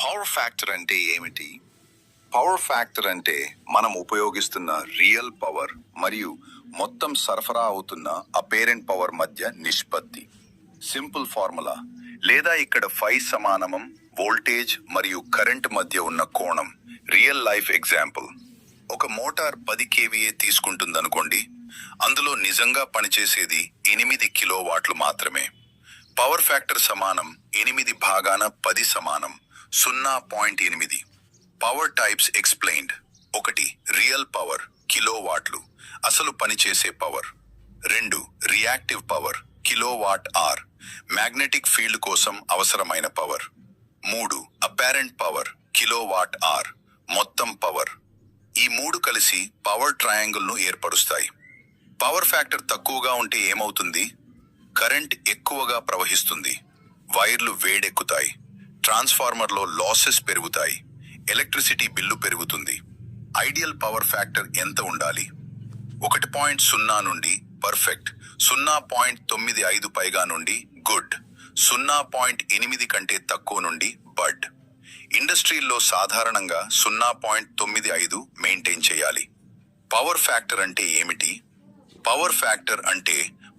Power factor అంటే ఏమిటి? Power factor అంటే మనం ఉపయోగిస్తున్న రియల్ పవర్ మరియు మొత్తం సరఫరా అవుతున్న అపేరెంట్ పవర్ మధ్య నిష్పత్తి. సింపుల్ ఫార్ములా, లేదా ఇక్కడ ఫై సమానమం వోల్టేజ్ మరియు కరెంట్ మధ్య ఉన్న కోణం. రియల్ లైఫ్ ఎగ్జాంపుల్, ఒక మోటార్ 10 kVA తీసుకుంటుందనుకోండి. అందులో నిజంగా పనిచేసేది 8 కిలోవాట్లు మాత్రమే. పవర్ ఫ్యాక్టర్ సమానం 8 భాగాన 10 సమానం 0.8. Power types explained. 1. Real power కిలోవాట్లు, అసలు పనిచేసే power. 2. Reactive power kilowatt R, magnetic field కోసం అవసరమైన power. 3. Apparent power kilowatt R, మొత్తం పవర్. ఈ 3 కలిసి పవర్ ట్రయాంగిల్ ను ఏర్పరుస్తాయి. పవర్ ఫ్యాక్టర్ తక్కువగా ఉంటే ఏమవుతుంది? కరెంట్ ఎక్కువగా ప్రవహిస్తుంది, వైర్లు వేడెక్కుతాయి, ట్రాన్స్ఫార్మర్లో లాసెస్ పెరుగుతాయి, ఎలక్ట్రిసిటీ బిల్లు పెరుగుతుంది. ఐడియల్ పవర్ ఫ్యాక్టర్ ఎంత ఉండాలి? 1.0 నుండి పర్ఫెక్ట్, 0.95 పైగా నుండి గుడ్, 0.8 కంటే తక్కువ నుండి బడ్. ఇండస్ట్రీల్లో సాధారణంగా 0.95 మెయింటైన్ చేయాలి. పవర్ ఫ్యాక్టర్ అంటే ఏమిటి? పవర్ ఫ్యాక్టర్ అంటే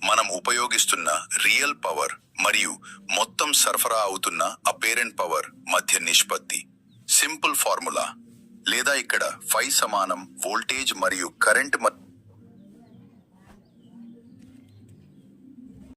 మనం ఉపయోగిస్తున్న రియల్ పవర్ మరియు మొత్తం సరఫరా అవుతున్న అపేరెంట్ పవర్ మధ్య నిష్పత్తి. సింపుల్ ఫార్ములా, లేదా ఇక్కడ ఫై సమానం వోల్టేజ్ మరియు కరెంట్